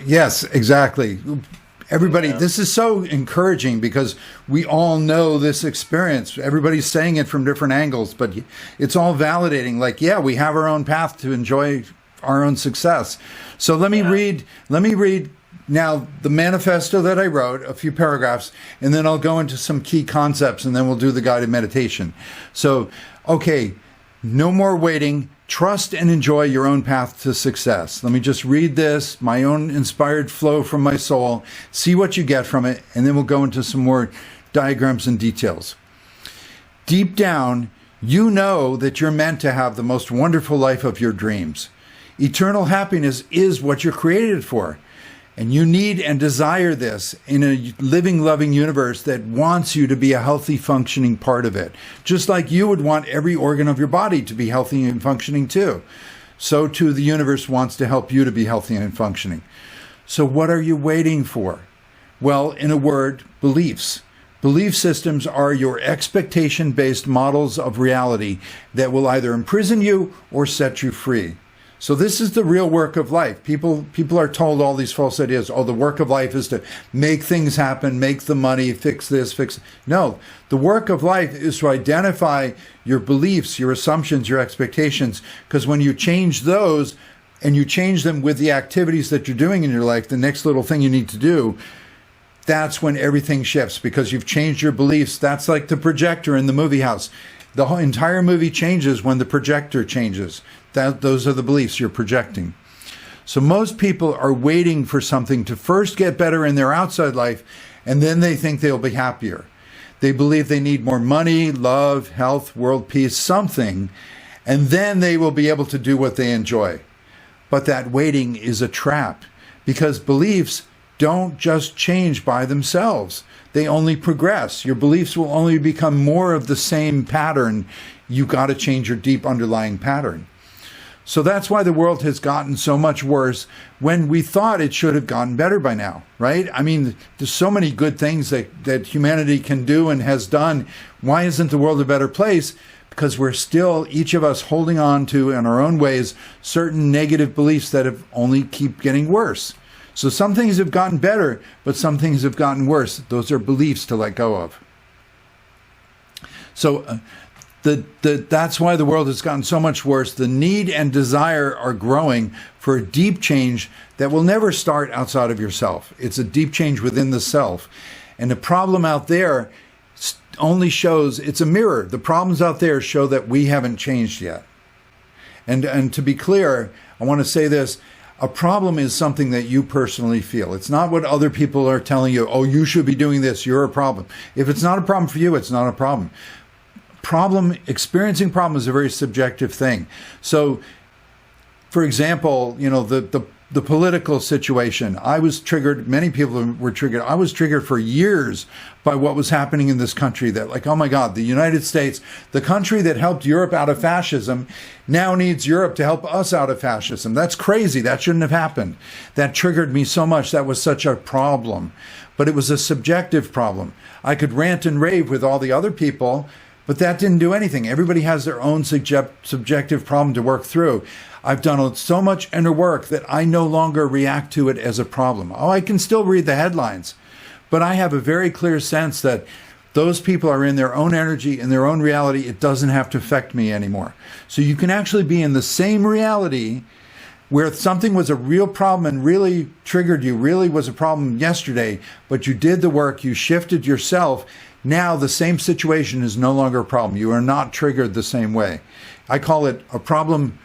Yes, exactly. Everybody, this is so encouraging because we all know this experience. Everybody's saying it from different angles, but it's all validating. Like, yeah, we have our own path to enjoy our own success. So let me read now the manifesto that I wrote, a few paragraphs, and then I'll go into some key concepts, and then we'll do the guided meditation. So, okay, no more waiting. Trust and enjoy your own path to success. Let me just read this, my own inspired flow from my soul, see what you get from it, and then we'll go into some more diagrams and details. Deep down, you know that you're meant to have the most wonderful life of your dreams. Eternal happiness is what you're created for. And you need and desire this in a living, loving universe that wants you to be a healthy, functioning part of it. Just like you would want every organ of your body to be healthy and functioning too. So too the universe wants to help you to be healthy and functioning. So what are you waiting for? Well, in a word, beliefs. Belief systems are your expectation-based models of reality that will either imprison you or set you free. So this is the real work of life. People are told all these false ideas. Oh, the work of life is to make things happen, make the money, fix this, fix. No, the work of life is to identify your beliefs, your assumptions, your expectations. Because when you change those and you change them with the activities that you're doing in your life, the next little thing you need to do, that's when everything shifts because you've changed your beliefs. That's like the projector in the movie house. The whole entire movie changes when the projector changes. Those are the beliefs you're projecting. So most people are waiting for something to first get better in their outside life, and then they think they'll be happier. They believe they need more money, love, health, world peace, something, and then they will be able to do what they enjoy. But that waiting is a trap because beliefs don't just change by themselves. They only progress. Your beliefs will only become more of the same pattern. You got to change your deep underlying pattern. So that's why the world has gotten so much worse when we thought it should have gotten better by now, right? I mean, there's so many good things that humanity can do and has done. Why isn't the world a better place? Because we're still, each of us, holding on to, in our own ways, certain negative beliefs that have only keep getting worse. So some things have gotten better, but some things have gotten worse. Those are beliefs to let go of. So that's why the world has gotten so much worse. The need and desire are growing for a deep change that will never start outside of yourself. It's a deep change within the self. And the problem out there only shows, it's a mirror. The problems out there show that we haven't changed yet. And to be clear, I want to say this. A problem is something that you personally feel. It's not what other people are telling you. Oh, you should be doing this. You're a problem. If it's not a problem for you, it's not a problem. Experiencing problem is a very subjective thing. So, for example, you know, the political situation, I was triggered, many people were triggered. I was triggered for years by what was happening in this country that like, oh my God, the United States, the country that helped Europe out of fascism, now needs Europe to help us out of fascism. That's crazy. That shouldn't have happened. That triggered me so much. That was such a problem. But it was a subjective problem. I could rant and rave with all the other people, but that didn't do anything. Everybody has their own subjective problem to work through. I've done so much inner work that I no longer react to it as a problem. Oh, I can still read the headlines, but I have a very clear sense that those people are in their own energy, in their own reality. It doesn't have to affect me anymore. So you can actually be in the same reality where something was a real problem and really triggered you, really was a problem yesterday, but you did the work, you shifted yourself. Now the same situation is no longer a problem. You are not triggered the same way. I call it a problem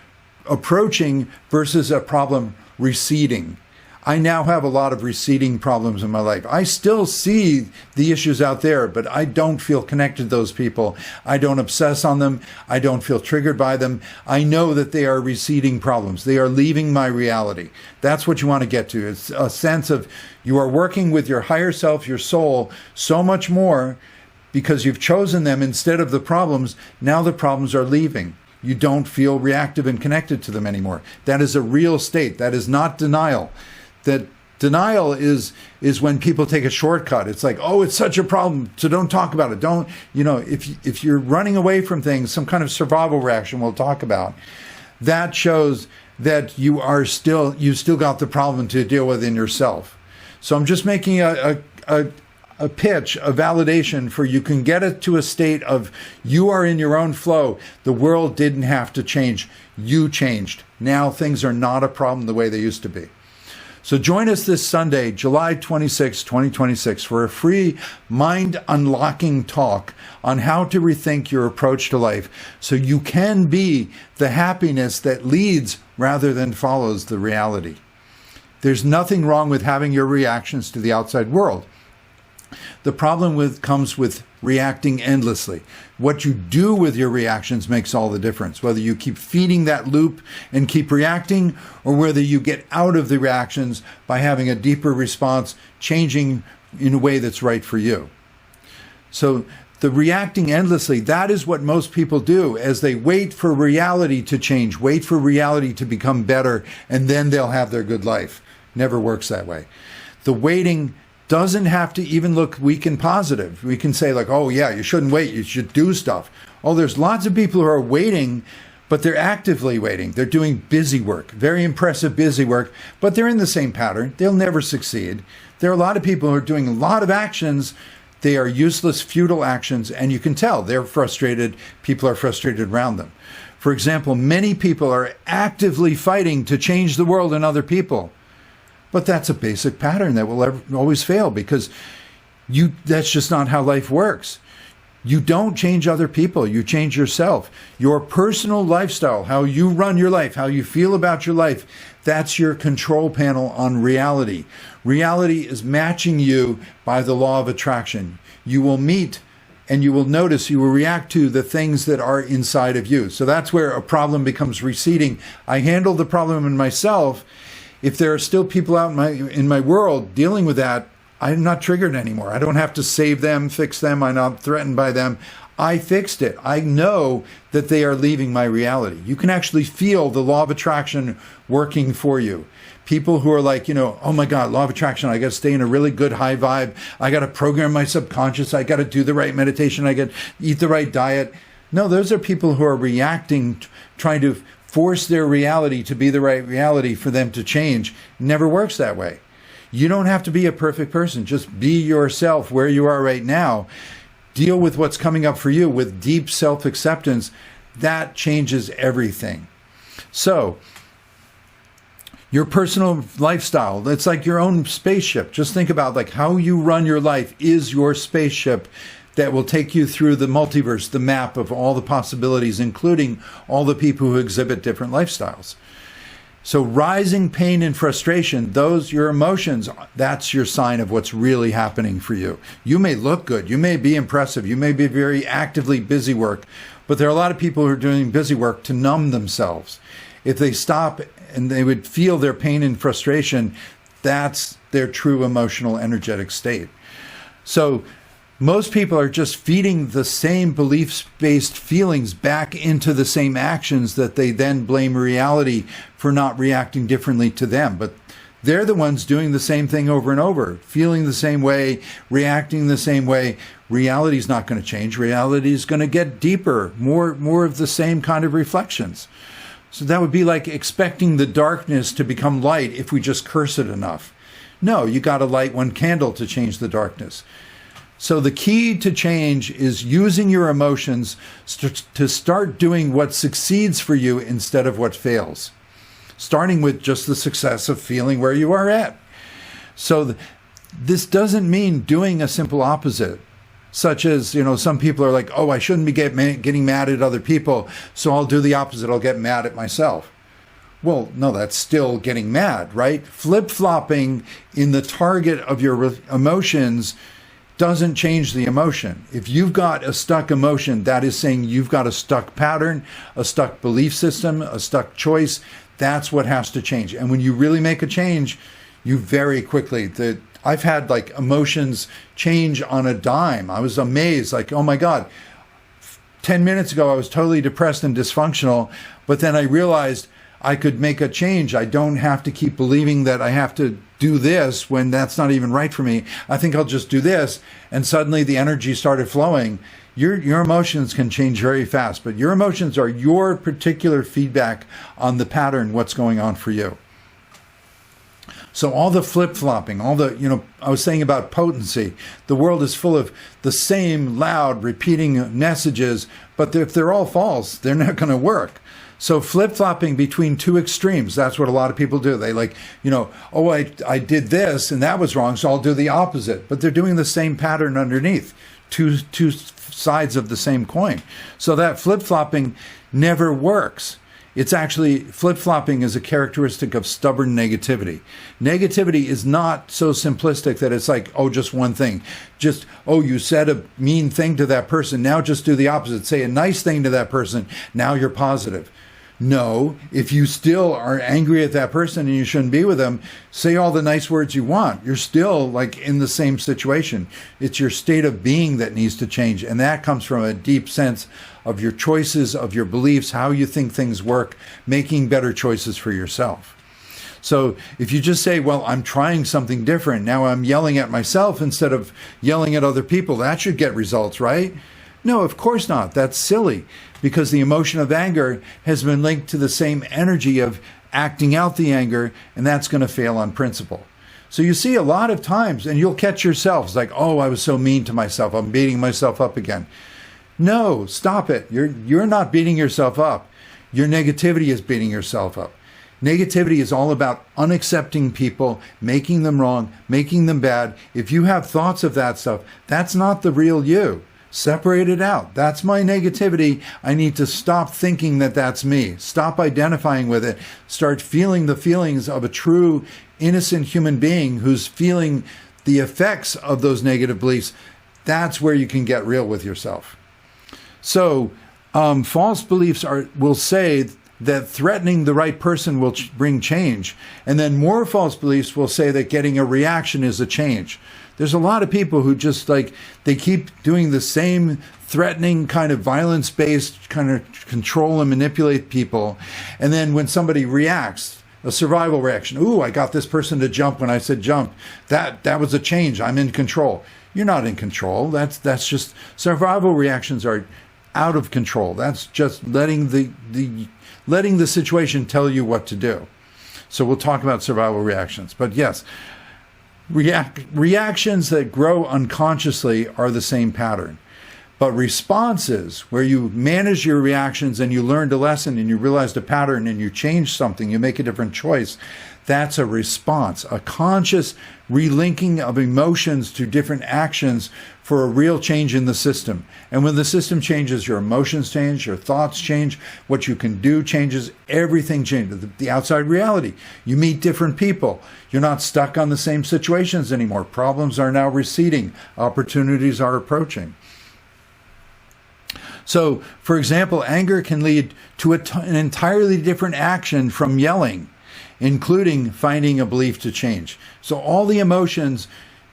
approaching versus a problem receding. I now have a lot of receding problems in my life. I still see the issues out there, but I don't feel connected to those people. I don't obsess on them. I don't feel triggered by them. I know that they are receding problems. They are leaving my reality. That's what you want to get to. It's a sense of you are working with your higher self, your soul, so much more because you've chosen them instead of the problems. Now the problems are leaving. You don't feel reactive and connected to them anymore. That is a real state. That is not denial. That denial is when people take a shortcut. It's like, oh, it's such a problem, so don't talk about it. Don't, you know, if you're running away from things, some kind of survival reaction we'll talk about, that shows that you still got the problem to deal with in yourself. So I'm just making a pitch, a validation for you can get it to a state of you are in your own flow. The world didn't have to change. You changed. Now things are not a problem the way they used to be. So join us this Sunday, July 26, 2026, for a free mind unlocking talk on how to rethink your approach to life so you can be the happiness that leads rather than follows the reality. There's nothing wrong with having your reactions to the outside world. The problem comes with reacting endlessly. What you do with your reactions makes all the difference. Whether you keep feeding that loop and keep reacting, or whether you get out of the reactions by having a deeper response, changing in a way that's right for you. So the reacting endlessly, that is what most people do as they wait for reality to change, wait for reality to become better, and then they'll have their good life. Never works that way. The waiting doesn't have to even look weak and positive. We can say like, oh yeah, you shouldn't wait, you should do stuff. Oh, there's lots of people who are waiting, but they're actively waiting. They're doing busy work, very impressive busy work, but they're in the same pattern. They'll never succeed. There are a lot of people who are doing a lot of actions. They are useless, futile actions, and you can tell they're frustrated. People are frustrated around them. For example, many people are actively fighting to change the world and other people. But that's a basic pattern that will always fail because that's just not how life works. You don't change other people, you change yourself. Your personal lifestyle, how you run your life, how you feel about your life, that's your control panel on reality. Reality is matching you by the law of attraction. You will meet and you will notice, you will react to the things that are inside of you. So that's where a problem becomes receding. I handle the problem in myself. If there are still people out in my world dealing with that, I'm not triggered anymore. I don't have to save them, fix them. I'm not threatened by them. I fixed it. I know that they are leaving my reality. You can actually feel the law of attraction working for you. People who are like, oh my God, law of attraction, I got to stay in a really good high vibe. I got to program my subconscious. I got to do the right meditation. I got to eat the right diet. No, those are people who are reacting, trying to force their reality to be the right reality for them to change. It never works that way. You don't have to be a perfect person. Just be yourself where you are right now. Deal with what's coming up for you with deep self-acceptance. That changes everything. So, your personal lifestyle, it's like your own spaceship. Just think about like how you run your life is your spaceship that will take you through the multiverse, the map of all the possibilities, including all the people who exhibit different lifestyles. So rising pain and frustration, your emotions, that's your sign of what's really happening for you. You may look good, you may be impressive, you may be very actively busy work, but there are a lot of people who are doing busy work to numb themselves. If they stop and they would feel their pain and frustration, that's their true emotional energetic state. So most people are just feeding the same beliefs-based feelings back into the same actions that they then blame reality for not reacting differently to them. But they're the ones doing the same thing over and over, feeling the same way, reacting the same way. Reality's not going to change. Reality is going to get deeper, more of the same kind of reflections. So that would be like expecting the darkness to become light if we just curse it enough. No, you got to light one candle to change the darkness. So the key to change is using your emotions to start doing what succeeds for you instead of what fails. Starting with just the success of feeling where you are at. So this doesn't mean doing a simple opposite, such as, some people are like, oh, I shouldn't be getting mad at other people, so I'll do the opposite. I'll get mad at myself. Well, no, that's still getting mad, right? Flip-flopping in the target of your emotions doesn't change the emotion. If you've got a stuck emotion, that is saying you've got a stuck pattern, a stuck belief system, a stuck choice. That's what has to change. And when you really make a change, you very quickly, I've had like emotions change on a dime. I was amazed, like, oh my God, 10 minutes ago I was totally depressed and dysfunctional, but then I realized I could make a change. I don't have to keep believing that I have to do this when that's not even right for me. I think I'll just do this. And suddenly the energy started flowing. Your emotions can change very fast, but your emotions are your particular feedback on the pattern, what's going on for you. So all the flip-flopping, all the, I was saying about potency, the world is full of the same loud repeating messages, but if they're all false, they're not going to work. So flip-flopping between two extremes, that's what a lot of people do. They oh, I did this and that was wrong, so I'll do the opposite. But they're doing the same pattern underneath, two sides of the same coin. So that flip-flopping never works. It's actually, flip-flopping is a characteristic of stubborn negativity. Negativity is not so simplistic that it's like, oh, just one thing. Just, oh, you said a mean thing to that person, now just do the opposite. Say a nice thing to that person, now you're positive. No, if you still are angry at that person and you shouldn't be with them, say all the nice words you want. You're still like in the same situation. It's your state of being that needs to change. And that comes from a deep sense of your choices, of your beliefs, how you think things work, making better choices for yourself. So if you just say, well, I'm trying something different, now I'm yelling at myself instead of yelling at other people, that should get results, right? No, of course not. That's silly, because the emotion of anger has been linked to the same energy of acting out the anger, and that's going to fail on principle. So you see a lot of times, and you'll catch yourselves like, oh, I was so mean to myself, I'm beating myself up again. No, stop it. You're not beating yourself up. Your negativity is beating yourself up. Negativity is all about unaccepting people, making them wrong, making them bad. If you have thoughts of that stuff, that's not the real you. Separate it out. That's my negativity. I need to stop thinking that that's me. Stop identifying with it. Start feeling the feelings of a true, innocent human being who's feeling the effects of those negative beliefs. That's where you can get real with yourself. So, false beliefs will say that threatening the right person will bring change. And then more false beliefs will say that getting a reaction is a change. There's a lot of people who just they keep doing the same threatening kind of violence-based kind of control and manipulate people. And then when somebody reacts, a survival reaction, ooh, I got this person to jump when I said jump. That was a change. I'm in control. You're not in control. That's just, survival reactions are out of control. That's just letting the situation tell you what to do. So we'll talk about survival reactions. But yes, reactions that grow unconsciously are the same pattern. But responses, where you manage your reactions and you learned a lesson and you realized a pattern and you change something, you make a different choice, that's a response, a conscious relinking of emotions to different actions for a real change in the system. And when the system changes, your emotions change, your thoughts change, what you can do changes, everything changes. The outside reality. You meet different people. You're not stuck on the same situations anymore. Problems are now receding. Opportunities are approaching. So, for example, anger can lead to an entirely different action from yelling, including finding a belief to change. So all the emotions,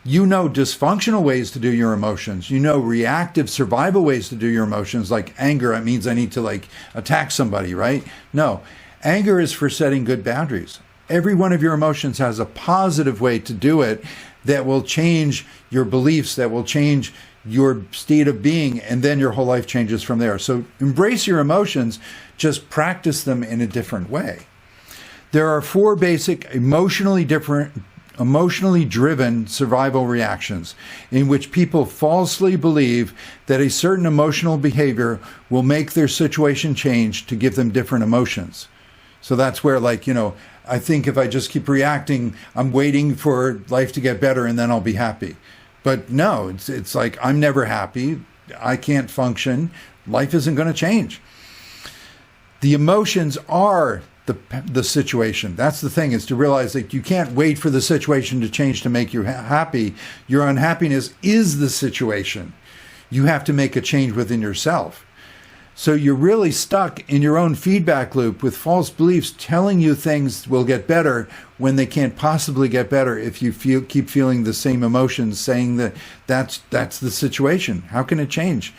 dysfunctional ways to do your emotions, reactive survival ways to do your emotions, like anger, it means I need to attack somebody, right? No, anger is for setting good boundaries. Every one of your emotions has a positive way to do it that will change your beliefs, that will change your state of being, and then your whole life changes from there. So embrace your emotions, just practice them in a different way. There are 4 basic emotionally driven survival reactions in which people falsely believe that a certain emotional behavior will make their situation change to give them different emotions. So that's where I think if I just keep reacting, I'm waiting for life to get better and then I'll be happy. But no, it's like I'm never happy. I can't function. Life isn't going to change. The emotions are the situation. That's the thing, is to realize that you can't wait for the situation to change to make you happy. Your unhappiness is the situation. You have to make a change within yourself. So you're really stuck in your own feedback loop with false beliefs telling you things will get better when they can't possibly get better if you keep feeling the same emotions, saying that that's the situation. How can it change?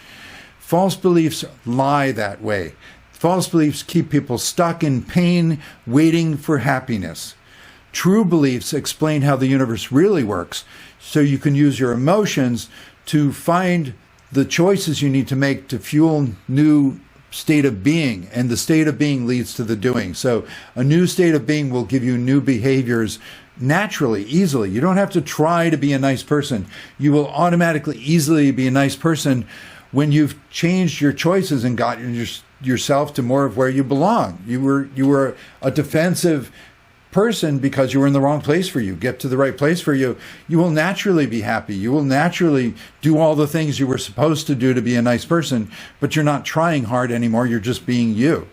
False beliefs lie that way. False beliefs keep people stuck in pain, waiting for happiness. True beliefs explain how the universe really works, so you can use your emotions to find the choices you need to make to fuel new state of being, and the state of being leads to the doing. So a new state of being will give you new behaviors naturally, easily. You don't have to try to be a nice person. You will automatically, easily be a nice person when you've changed your choices and gotten yourself to more of where you belong. You were a defensive person because you were in the wrong place for you. Get to the right place for you. You will naturally be happy. You will naturally do all the things you were supposed to do to be a nice person, but you're not trying hard anymore. You're just being you.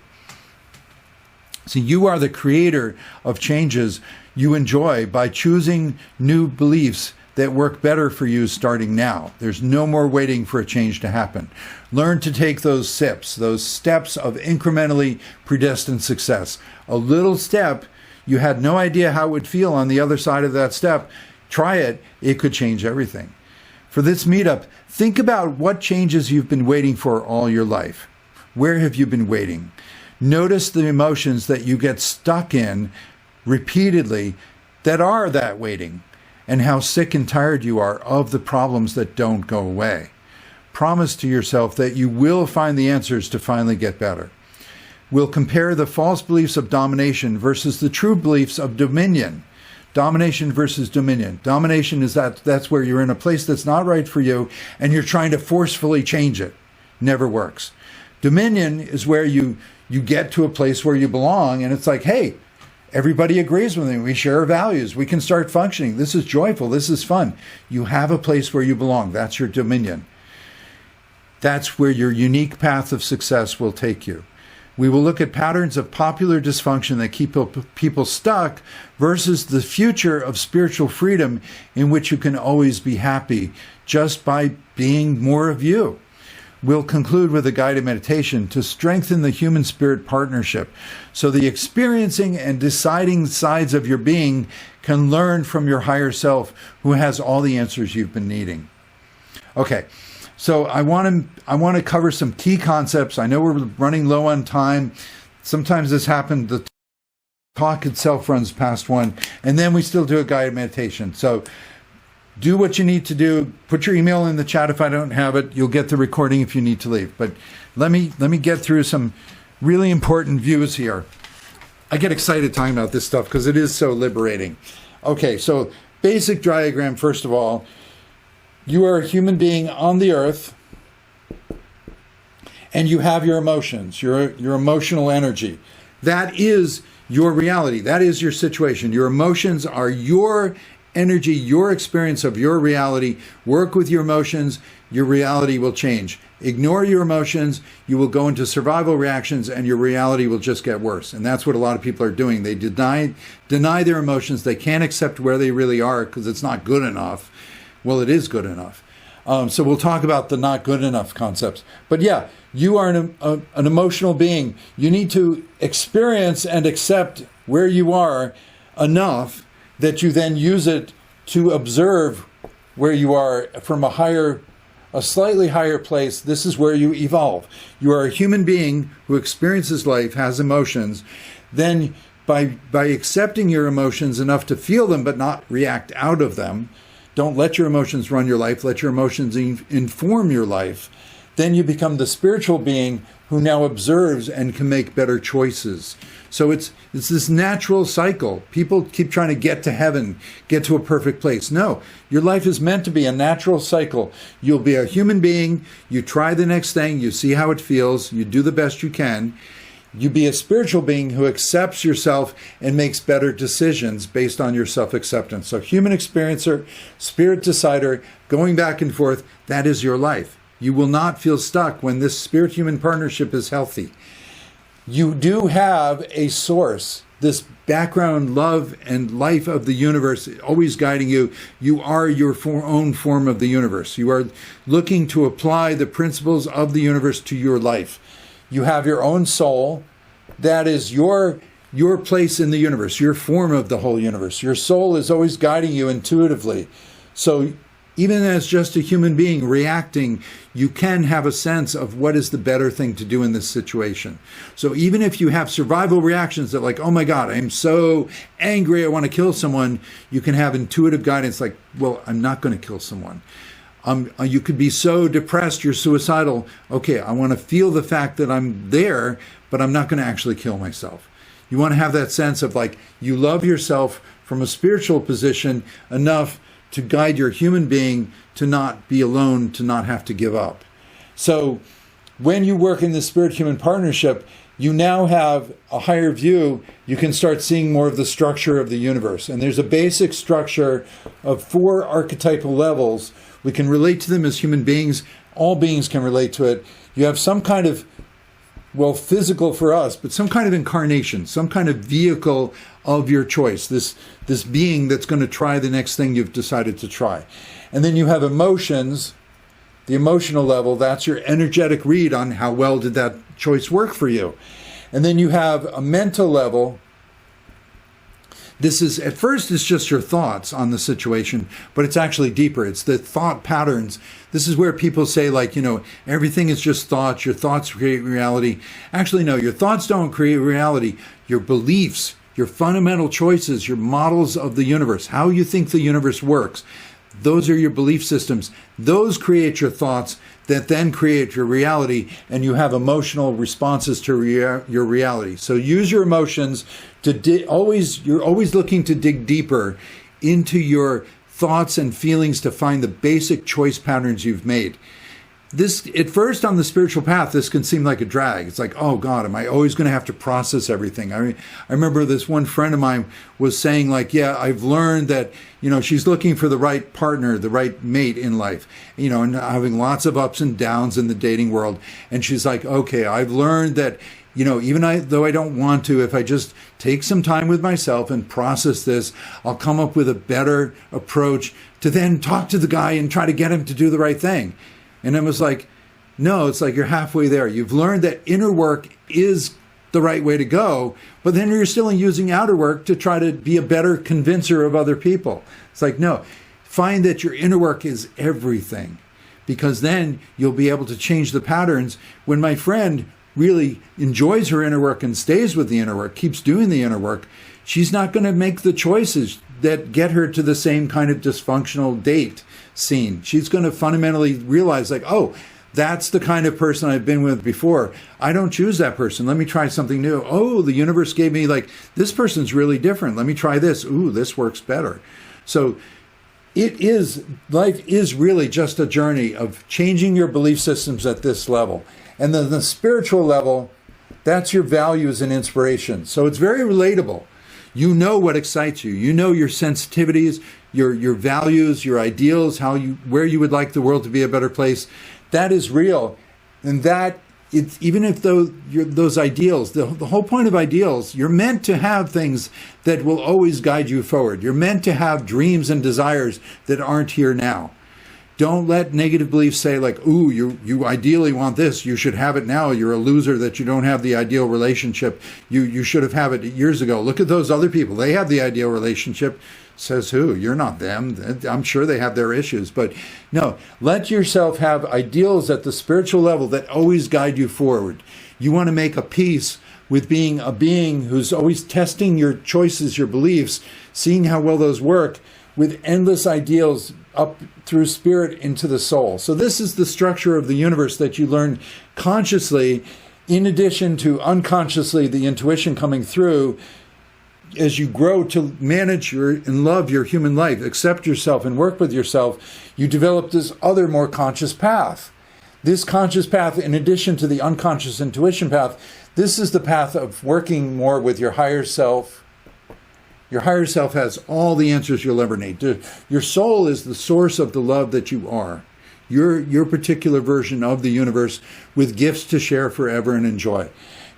See, you are the creator of changes you enjoy by choosing new beliefs that work better for you starting now. There's no more waiting for a change to happen. Learn to take those steps of incrementally predestined success. A little step, you had no idea how it would feel on the other side of that step. Try it. It could change everything. For this meetup, think about what changes you've been waiting for all your life. Where have you been waiting? Notice the emotions that you get stuck in repeatedly that are that waiting, and how sick and tired you are of the problems that don't go away. Promise to yourself that you will find the answers to finally get better. We'll compare the false beliefs of domination versus the true beliefs of dominion. Domination versus dominion. Domination is that's where you're in a place that's not right for you and you're trying to forcefully change it. Never works. Dominion is where you get to a place where you belong and it's like, hey, everybody agrees with me. We share values. We can start functioning. This is joyful. This is fun. You have a place where you belong. That's your dominion. That's where your unique path of success will take you. We will look at patterns of popular dysfunction that keep people stuck versus the future of spiritual freedom in which you can always be happy just by being more of you. We'll conclude with a guided meditation to strengthen the human spirit partnership so the experiencing and deciding sides of your being can learn from your higher self who has all the answers you've been needing. Okay. So I want to cover some key concepts. I know we're running low on time. Sometimes this happens. The talk itself runs past one, and then we still do a guided meditation. So do what you need to do. Put your email in the chat if I don't have it. You'll get the recording if you need to leave. But let me get through some really important views here. I get excited talking about this stuff because it is so liberating. Okay, so basic diagram, first of all. You are a human being on the earth, and you have your emotions, your emotional energy. That is your reality. That is your situation. Your emotions are your energy, your experience of your reality. Work with your emotions, your reality will change. Ignore your emotions, you will go into survival reactions, and your reality will just get worse. And that's what a lot of people are doing. They deny their emotions. They can't accept where they really are because it's not good enough. Well, it is good enough. So we'll talk about the not good enough concepts. But yeah, you are an emotional being. You need to experience and accept where you are enough that you then use it to observe where you are from a slightly higher place. This is where you evolve. You are a human being who experiences life, has emotions. Then by accepting your emotions enough to feel them but not react out of them, don't let your emotions run your life. Let your emotions inform your life. Then you become the spiritual being who now observes and can make better choices. So it's this natural cycle. People keep trying to get to heaven, get to a perfect place. No, your life is meant to be a natural cycle. You'll be a human being. You try the next thing. You see how it feels. You do the best you can. You be a spiritual being who accepts yourself and makes better decisions based on your self-acceptance. So human experiencer, spirit decider, going back and forth, that is your life. You will not feel stuck when this spirit-human partnership is healthy. You do have a source, this background love and life of the universe always guiding you. You are your own form of the universe. You are looking to apply the principles of the universe to your life. You have your own soul. That is your place in the universe, your form of the whole universe. Your soul is always guiding you intuitively. So even as just a human being reacting, you can have a sense of what is the better thing to do in this situation. So even if you have survival reactions that like, oh my God, I'm so angry, I want to kill someone, you can have intuitive guidance like, well, I'm not going to kill someone. You could be so depressed, you're suicidal. Okay, I want to feel the fact that I'm there, but I'm not going to actually kill myself. You want to have that sense of like, you love yourself from a spiritual position enough to guide your human being to not be alone, to not have to give up. So when you work in the spirit-human partnership, you now have a higher view. You can start seeing more of the structure of the universe. And there's a basic structure of 4 archetypal levels. We can relate to them as human beings. All beings can relate to it. You have some kind of, well, physical for us, but some kind of incarnation, some kind of vehicle of your choice, this being that's going to try the next thing you've decided to try. And then you have emotions, the emotional level, that's your energetic read on how well did that choice work for you. And then you have a mental level. This is, at first, it's just your thoughts on the situation, but it's actually deeper. It's the thought patterns. This is where people say, like, everything is just thoughts. Your thoughts create reality. Actually, no, your thoughts don't create reality. Your beliefs, your fundamental choices, your models of the universe, how you think the universe works, those are your belief systems. Those create your thoughts that then create your reality, and you have emotional responses to your reality. So use your emotions to you're always looking to dig deeper into your thoughts and feelings to find the basic choice patterns you've made. This, at first on the spiritual path, this can seem like a drag. It's like, oh God, am I always going to have to process everything? I remember this one friend of mine was saying like, yeah, I've learned that, she's looking for the right partner, the right mate in life, and having lots of ups and downs in the dating world. And she's like, okay, I've learned that, even though I don't want to, if I just take some time with myself and process this, I'll come up with a better approach to then talk to the guy and try to get him to do the right thing. And I was like, no, it's like you're halfway there. You've learned that inner work is the right way to go, but then you're still using outer work to try to be a better convincer of other people. It's like, no, find that your inner work is everything, because then you'll be able to change the patterns. When my friend really enjoys her inner work and stays with the inner work, keeps doing the inner work, she's not going to make the choices that get her to the same kind of dysfunctional date scene. She's going to fundamentally realize like, oh, that's the kind of person I've been with before. I don't choose that person. Let me try something new. Oh, the universe gave me like, this person's really different. Let me try this. Ooh, this works better. So life is really just a journey of changing your belief systems at this level. And then the spiritual level, that's your values and inspiration. So it's very relatable. You know what excites you. You know your sensitivities, your values, your ideals, where you would like the world to be a better place. That is real. And that, even if those ideals, the whole point of ideals, you're meant to have things that will always guide you forward. You're meant to have dreams and desires that aren't here now. Don't let negative beliefs say like, ooh, you ideally want this, you should have it now, you're a loser that you don't have the ideal relationship, you should have had it years ago. Look at those other people, they have the ideal relationship. Says who? You're not them. I'm sure they have their issues. But no, let yourself have ideals at the spiritual level that always guide you forward. You want to make a peace with being a being who's always testing your choices, your beliefs, seeing how well those work, with endless ideals up through spirit into the soul. So this is the structure of the universe that you learn consciously, in addition to unconsciously the intuition coming through as you grow to manage and love your human life, accept yourself and work with yourself. You develop this other more conscious path. This conscious path, in addition to the unconscious intuition path, this is the path of working more with your higher self. Your higher self has all the answers you'll ever need. Your soul is the source of the love that you are. Your particular version of the universe with gifts to share forever and enjoy.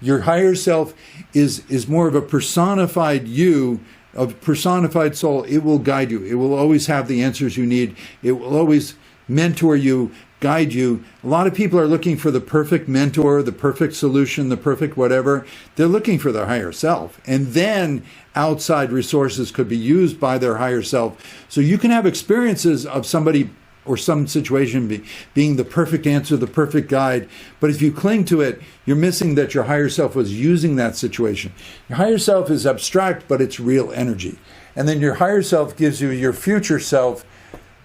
Your higher self is more of a personified you, a personified soul. It will guide you. It will always have the answers you need. It will always mentor you, guide you. A lot of people are looking for the perfect mentor, the perfect solution, the perfect whatever. They're looking for their higher self. And then outside resources could be used by their higher self. So you can have experiences of somebody or some situation being the perfect answer, the perfect guide. But if you cling to it, you're missing that your higher self was using that situation. Your higher self is abstract, but it's real energy. And then your higher self gives you your future self.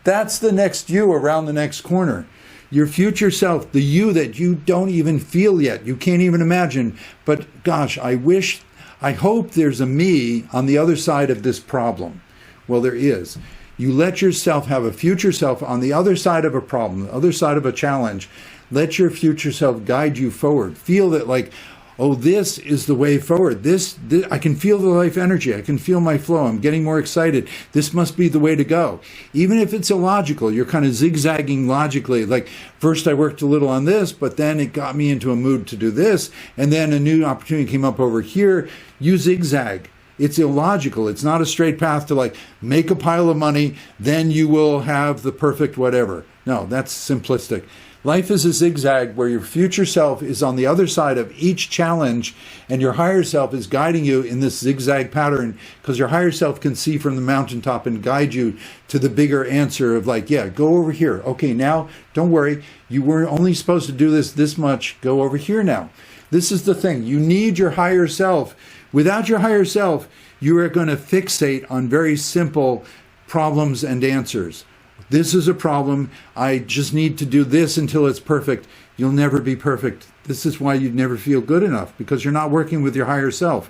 That's the next you around the next corner. Your future self, the you that you don't even feel yet, you can't even imagine. But gosh, I hope there's a me on the other side of this problem. Well, there is. You let yourself have a future self on the other side of a problem, the other side of a challenge. Let your future self guide you forward. Feel that like, oh, this is the way forward. This I can feel the life energy. I can feel my flow. I'm getting more excited. This must be the way to go. Even if it's illogical, you're kind of zigzagging logically. Like, first I worked a little on this, but then it got me into a mood to do this. And then a new opportunity came up over here. You zigzag. It's illogical. It's not a straight path to like make a pile of money, then you will have the perfect whatever. No, that's simplistic. Life is a zigzag where your future self is on the other side of each challenge and your higher self is guiding you in this zigzag pattern because your higher self can see from the mountaintop and guide you to the bigger answer of like, yeah, go over here. Okay, now don't worry. You were only supposed to do this much. Go over here now. This is the thing. You need your higher self. Without your higher self, you are going to fixate on very simple problems and answers. This is a problem. I just need to do this until it's perfect. You'll never be perfect. This is why you'd never feel good enough, because you're not working with your higher self.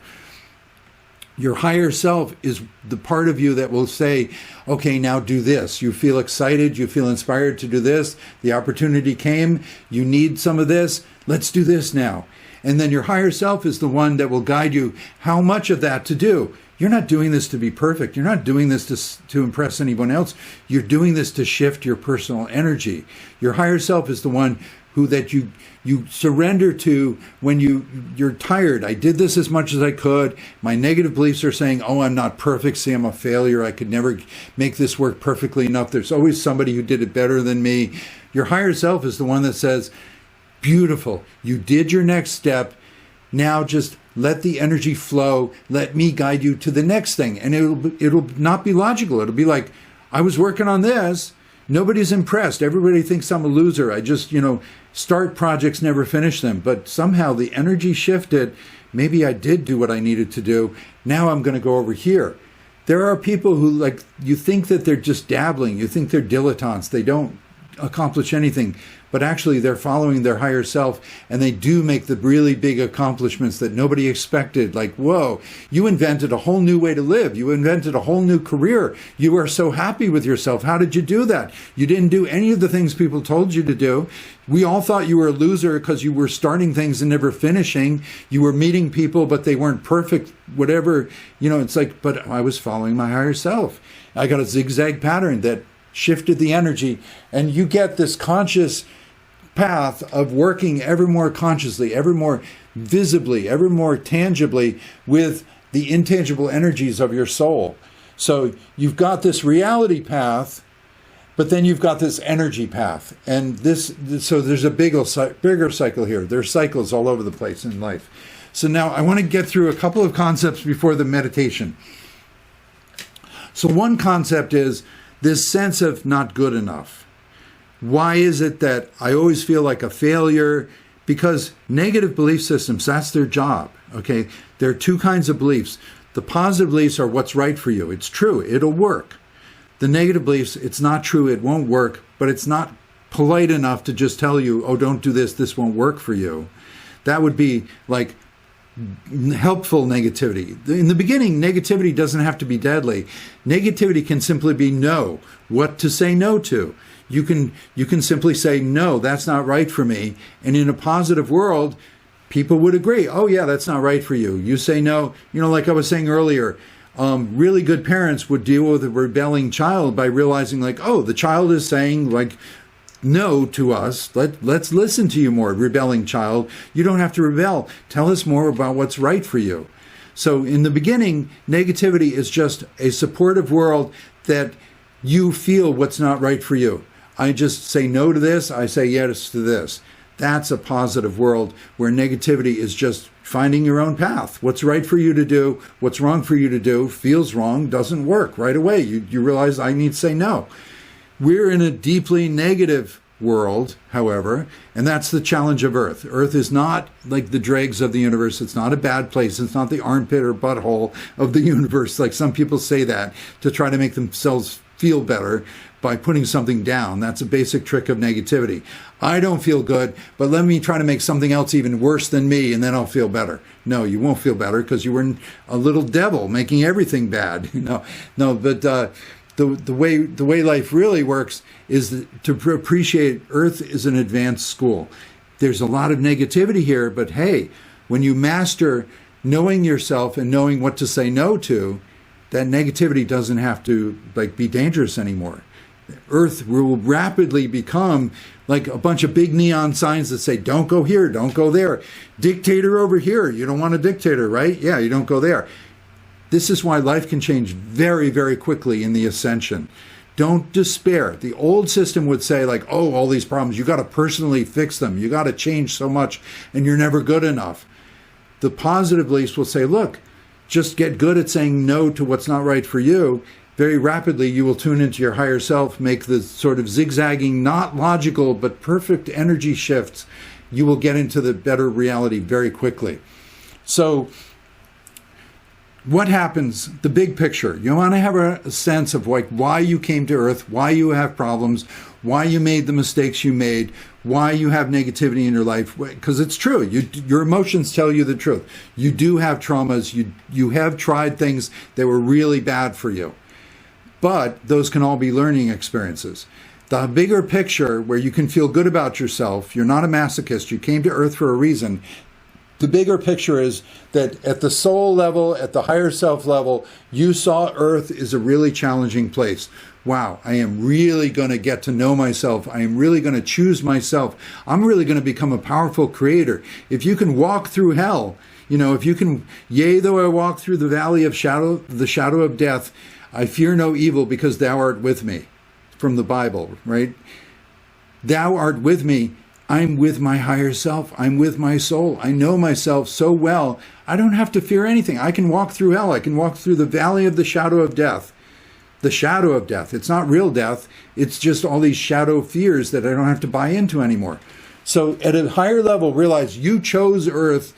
Your higher self is the part of you that will say, okay, now do this. You feel excited. You feel inspired to do this. The opportunity came. You need some of this. Let's do this now. And then your higher self is the one that will guide you how much of that to do. You're not doing this to be perfect. You're not doing this to impress anyone else. You're doing this to shift your personal energy. Your higher self is the one who that you surrender to when you're tired. I did this as much as I could. My negative beliefs are saying, oh, I'm not perfect. See, I'm a failure. I could never make this work perfectly enough. There's always somebody who did it better than me. Your higher self is the one that says, beautiful. You did your next step. Now just let the energy flow. Let me guide you to the next thing. And it'll not be logical. It'll be like, I was working on this. Nobody's impressed. Everybody thinks I'm a loser. I just, start projects, never finish them. But somehow the energy shifted. Maybe I did do what I needed to do. Now I'm going to go over here. There are people who you think that they're just dabbling. You think they're dilettantes. They don't accomplish anything. But actually they're following their higher self and they do make the really big accomplishments that nobody expected. Like, whoa, you invented a whole new way to live. You invented a whole new career. You are so happy with yourself. How did you do that? You didn't do any of the things people told you to do. We all thought you were a loser because you were starting things and never finishing. You were meeting people, but they weren't perfect, whatever. It's like, but I was following my higher self. I got a zigzag pattern that shifted the energy, and you get this conscious path of working ever more consciously, ever more visibly, ever more tangibly with the intangible energies of your soul. So you've got this reality path, but then you've got this energy path. And so there's a bigger cycle here. There's cycles all over the place in life. So now I want to get through a couple of concepts before the meditation. So one concept is this sense of not good enough. Why is it that I always feel like a failure? Because negative belief systems, that's their job, okay? There are two kinds of beliefs. The positive beliefs are what's right for you. It's true. It'll work. The negative beliefs, it's not true. It won't work, but it's not polite enough to just tell you, oh, don't do this. This won't work for you. That would be like helpful negativity. In the beginning, negativity doesn't have to be deadly. Negativity can simply be no. What to say no to. You can simply say, no, that's not right for me. And in a positive world, people would agree, oh yeah, that's not right for you. You say no, like I was saying earlier, really good parents would deal with a rebelling child by realizing oh, the child is saying no to us. Let's listen to you more, rebelling child. You don't have to rebel. Tell us more about what's right for you. So in the beginning, negativity is just a supportive world that you feel what's not right for you. I just say no to this. I say yes to this. That's a positive world where negativity is just finding your own path. What's right for you to do, what's wrong for you to do, feels wrong, doesn't work right away. You realize I need to say no. We're in a deeply negative world, however, and that's the challenge of Earth. Earth is not like the dregs of the universe. It's not a bad place. It's not the armpit or butthole of the universe, like some people say that to try to make themselves feel better by putting something down. That's a basic trick of negativity. I don't feel good, but let me try to make something else even worse than me, and then I'll feel better. No, you won't feel better because you were a little devil making everything bad. But the way life really works is to appreciate Earth is an advanced school. There's a lot of negativity here, but hey, when you master knowing yourself and knowing what to say no to, that negativity doesn't have to be dangerous anymore. Earth will rapidly become like a bunch of big neon signs that say, don't go here, don't go there. Dictator over here. You don't want a dictator, right? Yeah, you don't go there. This is why life can change very, very quickly in the ascension. Don't despair. The old system would say all these problems, you got to personally fix them. You got to change so much and you're never good enough. The positive beliefs will say, look, just get good at saying no to what's not right for you. Very rapidly, you will tune into your higher self, make the sort of zigzagging, not logical, but perfect energy shifts. You will get into the better reality very quickly. So what happens, the big picture, you want to have a sense of why you came to Earth, why you have problems, why you made the mistakes you made, why you have negativity in your life, because it's true. Your emotions tell you the truth. You do have traumas. You have tried things that were really bad for you. But those can all be learning experiences. The bigger picture where you can feel good about yourself, you're not a masochist, you came to Earth for a reason. The bigger picture is that at the soul level, at the higher self level, you saw Earth is a really challenging place. Wow, I am really going to get to know myself. I am really going to choose myself. I'm really going to become a powerful creator. If you can walk through hell, if you can, yea, though I walk through the valley of the shadow of death, I fear no evil because thou art with me, from the Bible, right? Thou art with me. I'm with my higher self. I'm with my soul. I know myself so well. I don't have to fear anything. I can walk through hell. I can walk through the valley of the shadow of death. The shadow of death. It's not real death. It's just all these shadow fears that I don't have to buy into anymore. So at a higher level, realize you chose Earth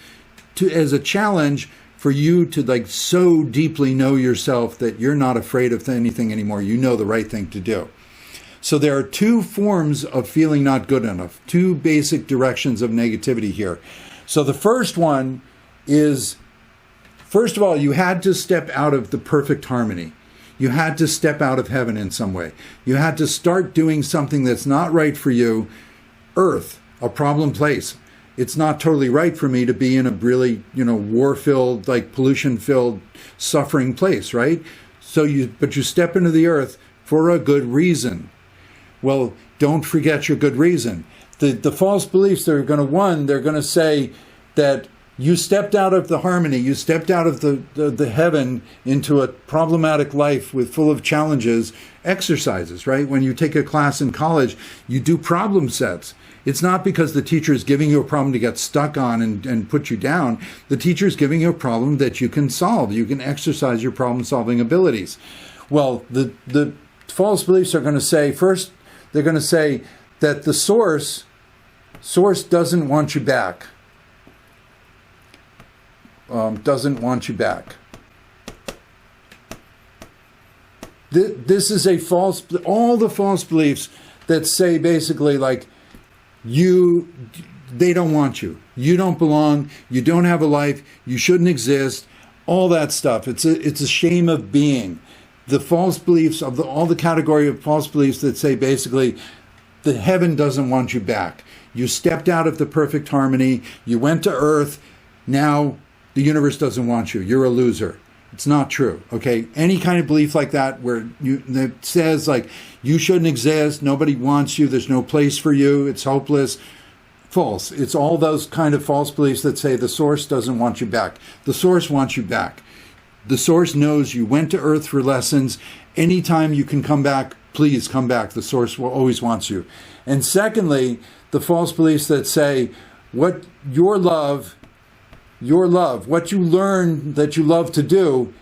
as a challenge for you to so deeply know yourself that you're not afraid of anything anymore. You know the right thing to do. So there are two forms of feeling not good enough, two basic directions of negativity here. So the first one is, first of all, you had to step out of the perfect harmony. You had to step out of heaven in some way. You had to start doing something that's not right for you. Earth, a problem place. It's not totally right for me to be in a really, war-filled, pollution-filled, suffering place, right? But you step into the Earth for a good reason. Well, don't forget your good reason. The false beliefs, they're going to say that you stepped out of the harmony, you stepped out of the heaven into a problematic life full of challenges, exercises, right? When you take a class in college, you do problem sets. It's not because the teacher is giving you a problem to get stuck on and put you down. The teacher is giving you a problem that you can solve. You can exercise your problem-solving abilities. Well, the false beliefs are going to say, first, they're going to say that the source doesn't want you back. Doesn't want you back. This is all the false beliefs that say basically they don't want you. You don't belong. You don't have a life. You shouldn't exist. All that stuff. It's a shame of being. The false beliefs of all the category of false beliefs that say basically the heaven doesn't want you back. You stepped out of the perfect harmony. You went to Earth. Now the universe doesn't want you. You're a loser. It's not true. Okay. Any kind of belief like that that says you shouldn't exist. Nobody wants you. There's no place for you. It's hopeless. False. It's all those kind of false beliefs that say the source doesn't want you back. The source wants you back. The source knows you went to Earth for lessons. Anytime you can come back, please come back. The source always wants you. And secondly, the false beliefs that say what your love, what you learn that you love to do,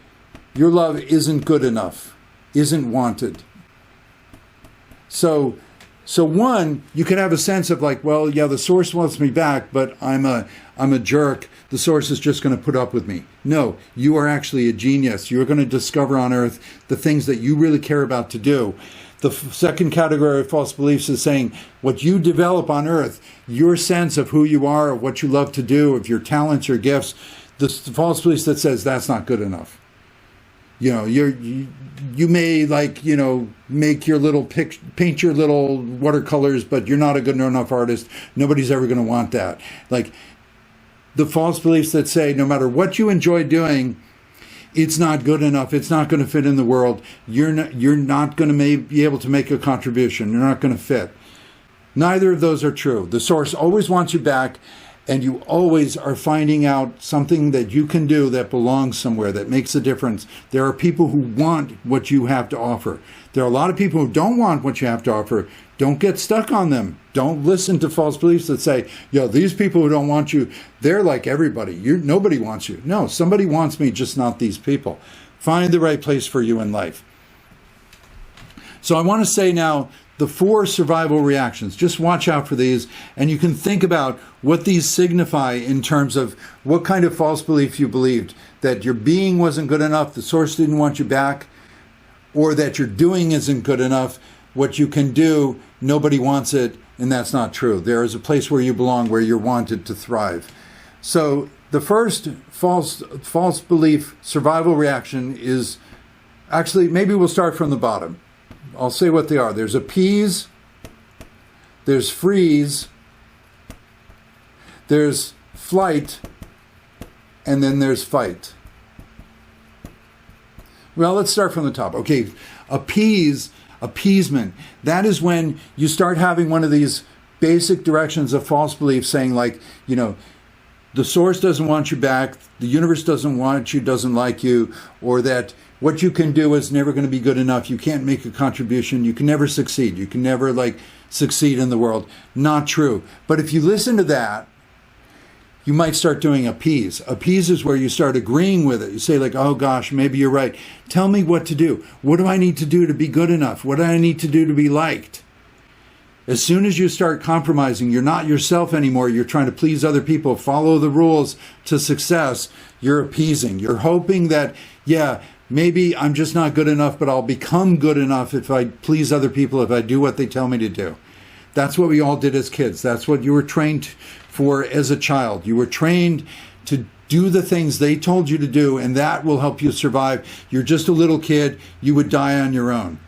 your love isn't good enough, isn't wanted. So one, you could have a sense of like, well, yeah, the source wants me back, but I'm a jerk. The source is just going to put up with me. No, you are actually a genius. You're going to discover on earth the things that you really care about to do. The second category of false beliefs is saying what you develop on earth, your sense of who you are, of what you love to do, of your talents, your gifts, the false beliefs that says that's not good enough. You know, you may like, you know, make your little paint your little watercolors, but you're not a good enough artist. Nobody's ever going to want that. Like the false beliefs that say no matter what you enjoy doing, it's not good enough. It's not going to fit in the world. You're not going to be able to make a contribution. You're not going to fit. Neither of those are true. The source always wants you back. And you always are finding out something that you can do that belongs somewhere, that makes a difference. There are people who want what you have to offer. There are a lot of people who don't want what you have to offer. Don't get stuck on them. Don't listen to false beliefs that say, yo, these people who don't want you, they're like everybody. Nobody wants you. No, somebody wants me, just not these people. Find the right place for you in life. So I want to say now, the 4 survival reactions. Just watch out for these, and you can think about what these signify in terms of what kind of false belief you believed. That your being wasn't good enough, the source didn't want you back, or that your doing isn't good enough. What you can do, nobody wants it, and that's not true. There is a place where you belong, where you're wanted to thrive. So the first false belief survival reaction is, actually, maybe we'll start from the bottom. I'll say what they are. There's appease, there's freeze, there's flight, and then there's fight. Well, let's start from the top. Okay, appeasement. That is when you start having one of these basic directions of false belief saying like, you know, the source doesn't want you back, the universe doesn't want you, doesn't like you, or that what you can do is never going to be good enough. You can't make a contribution. You can never succeed. You can never like succeed in the world. Not true. But if you listen to that, you might start doing appease. Appease is where you start agreeing with it. You say like, oh gosh, maybe you're right. Tell me what to do. What do I need to do to be good enough? What do I need to do to be liked? As soon as you start compromising, you're not yourself anymore. You're trying to please other people, follow the rules to success. You're appeasing. You're hoping that, yeah, maybe I'm just not good enough, but I'll become good enough if I please other people, if I do what they tell me to do. That's what we all did as kids. That's what you were trained for as a child. You were trained to do the things they told you to do, and that will help you survive. You're just a little kid. You would die on your own.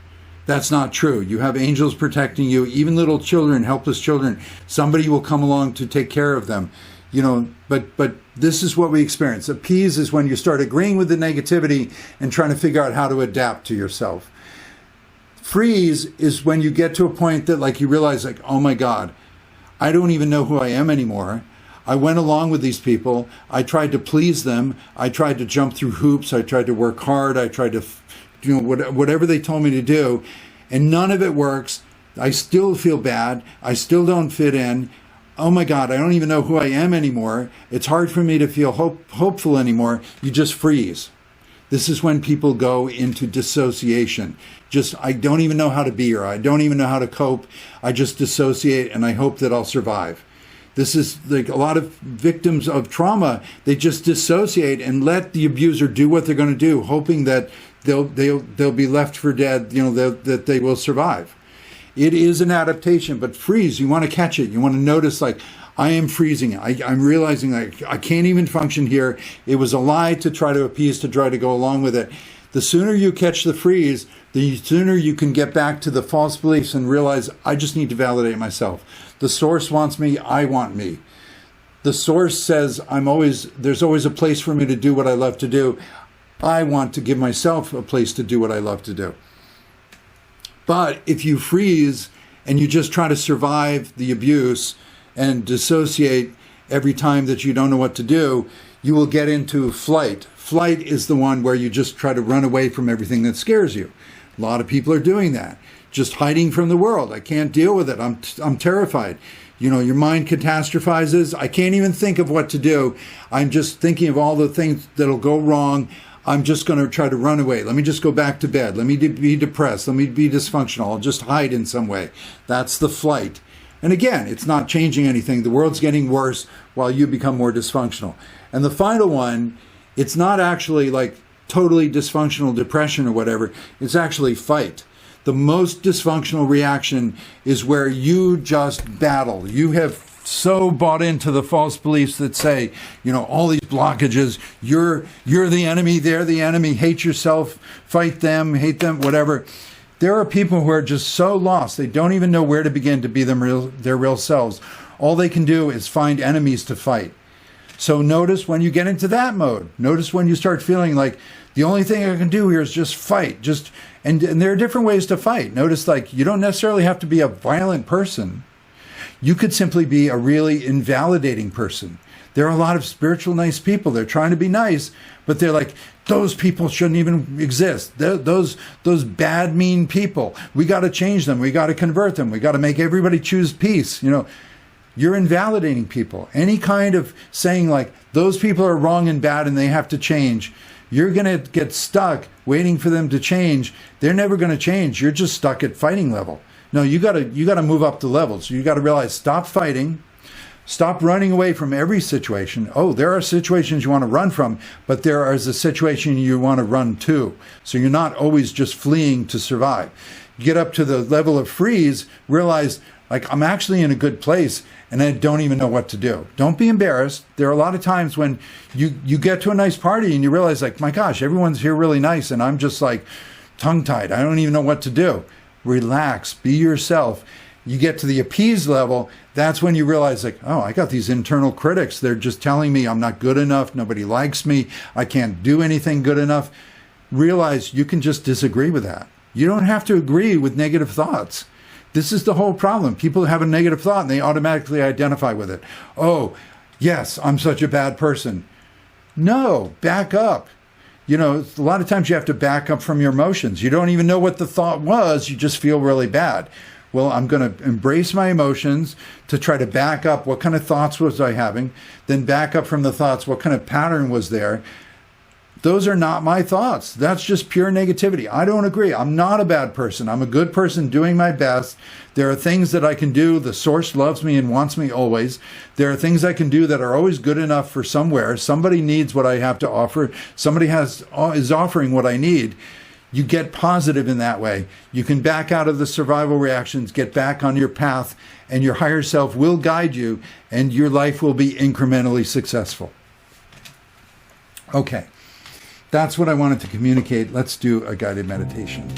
That's not true. You have angels protecting you, even little children, helpless children. Somebody will come along to take care of them. You know, but this is what we experience. Appease is when you start agreeing with the negativity and trying to figure out how to adapt to yourself. Freeze is when you get to a point that like you realize like, oh my God, I don't even know who I am anymore. I went along with these people. I tried to please them. I tried to jump through hoops. I tried to work hard. I tried to, you know, whatever they told me to do, and none of it works. I still feel bad. I still don't fit in. Oh my God, I don't even know who I am anymore. It's hard for me to feel hopeful anymore. You just freeze. This is when people go into dissociation. Just, I don't even know how to be, or I don't even know how to cope. I just dissociate and I hope that I'll survive. This is like a lot of victims of trauma. They just dissociate and let the abuser do what they're going to do, hoping that they'll be left for dead, you know, that they will survive. It is an adaptation, but freeze, you want to catch it. You want to notice like, I am freezing. I'm realizing like I can't even function here. It was a lie to try to appease, to try to go along with it. The sooner you catch the freeze, the sooner you can get back to the false beliefs and realize I just need to validate myself. The source wants me, I want me. The source says there's always a place for me to do what I love to do. I want to give myself a place to do what I love to do. But if you freeze and you just try to survive the abuse and dissociate every time that you don't know what to do, you will get into flight. Flight is the one where you just try to run away from everything that scares you. A lot of people are doing that, just hiding from the world. I can't deal with it. I'm terrified. You know, your mind catastrophizes. I can't even think of what to do. I'm just thinking of all the things that'll go wrong. I'm just going to try to run away. Let me just go back to bed. Let me be depressed. Let me be dysfunctional. I'll just hide in some way. That's the flight. And again, it's not changing anything. The world's getting worse while you become more dysfunctional. And the final one, it's not actually like totally dysfunctional depression or whatever. It's actually fight. The most dysfunctional reaction is where you just battle. You have so bought into the false beliefs that say, all these blockages, you're the enemy, they're the enemy, hate yourself, fight them, hate them, whatever. There are people who are just so lost, they don't even know where to begin to be their real selves. All they can do is find enemies to fight. So notice when you get into that mode. Notice when you start feeling like the only thing I can do here is just fight. And there are different ways to fight. Notice you don't necessarily have to be a violent person. You could simply be a really invalidating person. There are a lot of spiritual nice people. They're trying to be nice, but they're like, those people shouldn't even exist. Those bad, mean people. We got to change them. We got to convert them. We got to make everybody choose peace. You're invalidating people. Any kind of saying like, those people are wrong and bad and they have to change, you're going to get stuck waiting for them to change. They're never going to change. You're just stuck at fighting level. No, you got to move up the levels. You got to realize, stop fighting. Stop running away from every situation. Oh, there are situations you want to run from, but there is a situation you want to run to. So you're not always just fleeing to survive. You get up to the level of freeze, realize, I'm actually in a good place, and I don't even know what to do. Don't be embarrassed. There are a lot of times when you get to a nice party and you realize, my gosh, everyone's here really nice, and I'm just tongue-tied. I don't even know what to do. Relax. Be yourself. You get to the appease level, that's when you realize, I got these internal critics. They're just telling me I'm not good enough. Nobody likes me. I can't do anything good enough. Realize you can just disagree with that. You don't have to agree with negative thoughts. This is the whole problem. People have a negative thought and they automatically identify with it. Oh, yes, I'm such a bad person. No, back up. A lot of times you have to back up from your emotions. You don't even know what the thought was. You just feel really bad. Well, I'm going to embrace my emotions to try to back up. What kind of thoughts was I having? Then back up from the thoughts. What kind of pattern was there? Those are not my thoughts. That's just pure negativity. I don't agree. I'm not a bad person. I'm a good person doing my best. There are things that I can do. The source loves me and wants me always. There are things I can do that are always good enough for somewhere. Somebody needs what I have to offer. Somebody is offering what I need. You get positive in that way. You can back out of the survival reactions, get back on your path, and your higher self will guide you, and your life will be incrementally successful. Okay. That's what I wanted to communicate. Let's do a guided meditation.